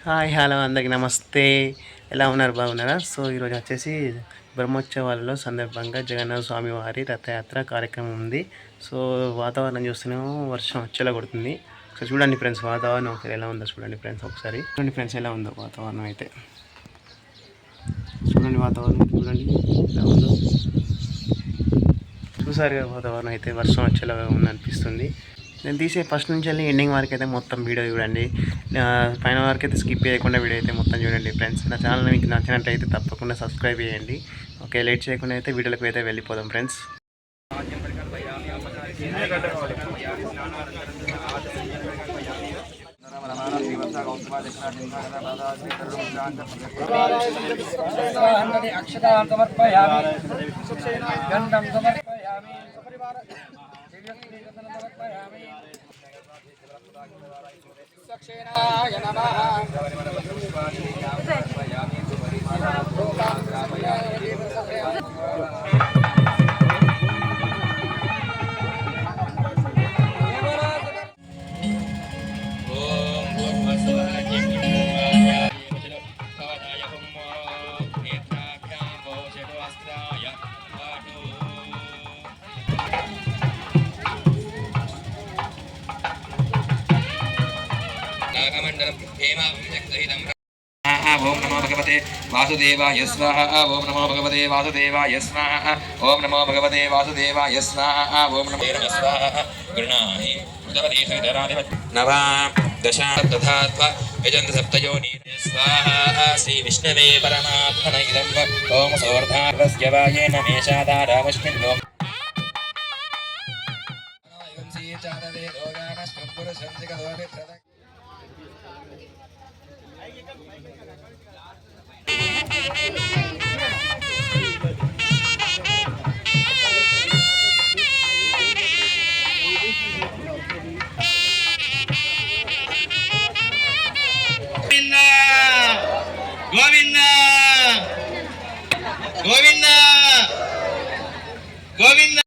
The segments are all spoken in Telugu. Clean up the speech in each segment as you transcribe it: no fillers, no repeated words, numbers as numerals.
హాయ్ హలో అందరికి నమస్తే. ఎలా ఉన్నారు, బాగున్నారా? సో ఈరోజు వచ్చేసి బ్రహ్మోత్సవాలలో సందర్భంగా జగన్నాథ స్వామి వారి రథయాత్ర కార్యక్రమం ఉంది. సో వాతావరణం చూస్తేనేమో వర్షం వచ్చేలా కొడుతుంది. సో చూడండి ఫ్రెండ్స్, వాతావరణం ఒకసారి ఎలా ఉందో చూడండి ఫ్రెండ్స్. ఒకసారి చూడండి ఫ్రెండ్స్ ఎలా ఉందో వాతావరణం అయితే. చూడండి వాతావరణం చూడండి ఎలా ఉందో. చూసారు కదా వాతావరణం అయితే వర్షం వచ్చేలా ఉంది అనిపిస్తుంది. నేను తీసే ఫస్ట్ నుంచి వెళ్ళి ఎండింగ్ వరకు అయితే మొత్తం వీడియో చూడండి. పైన వరకు అయితే స్కిప్ చేయకుండా వీడియో అయితే మొత్తం చూడండి ఫ్రెండ్స్. నా ఛానల్ మీకు నచ్చినట్లయితే తప్పకుండా సబ్స్క్రైబ్ చేయండి. ఓకే, లేట్ చేయకుండా అయితే వీడియోలకు అయితే వెళ్ళిపోదాం ఫ్రెండ్స్. దక్షిణాయ నమః ఓం నమో భగవతే వాసుదేవాయ స్వాహా. ఓం నమో భగవతే వాసుదేవాయ స్వాహా. ఓం నమో భగవతే వాసుదేవాయ స్వాహా. ఓం నమో స్వాహా. గృణాహి ఉదవదేశిధరాధిప నవాం దశార్థాత్వ యజంత సప్తయోని స్వాహా. శ్రీ విష్ణవే పరమాత్మన ఇదం ఓం సోర్ధార్వస్య వాయేన మేషాధారామస్మిన్ లోక సీతాదవే రోగానస్వం పురుషం జిగదోపి ప్రద గోవింద గోవింద గోవింద.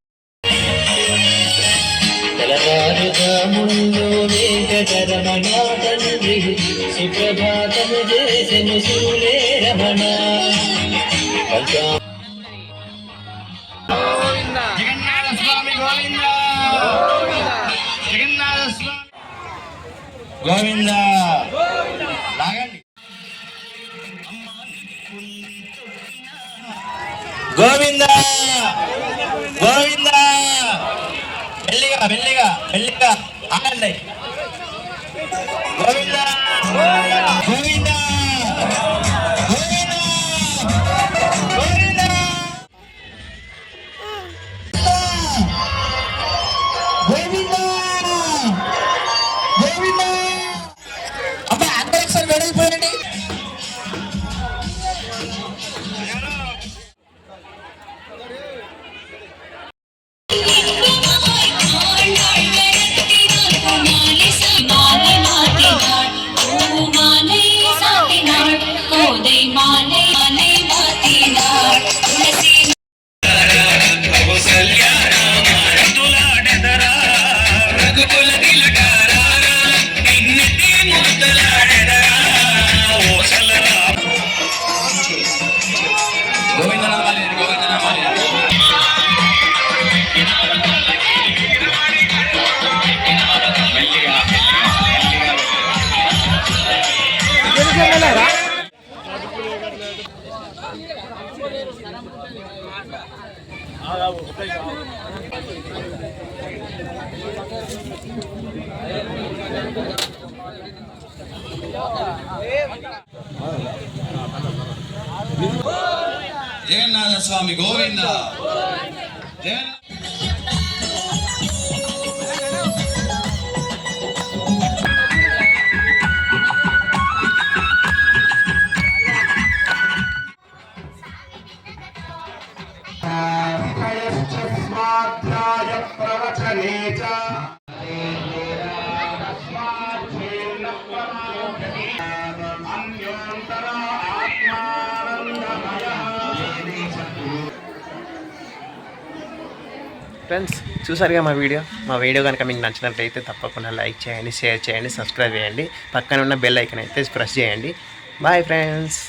తెలవారుజాముల్లో వెంకటరమణ తండ్రి సుప్రభాతము చేసెను సూలే రమణ. జగన్నాథ స్వామి గోవింద జగన్నాథ స్వామి గోవింద. లాగండి గోవింద గోవింద. మెల్లిగా మెల్లిగా మెల్లిగా ఆగండి. గోవింద గోవింద జగన్నాథ స్వామి గోవింద. ప్రవచనే ఫ్రెండ్స్ చూసారుగా మా వీడియో కనుక మీకు నచ్చినట్లయితే తప్పకుండా లైక్ చేయండి, షేర్ చేయండి, సబ్స్క్రైబ్ చేయండి, పక్కన ఉన్న బెల్ ఐకాన్ అయితే ప్రెస్ చేయండి. Bye friends.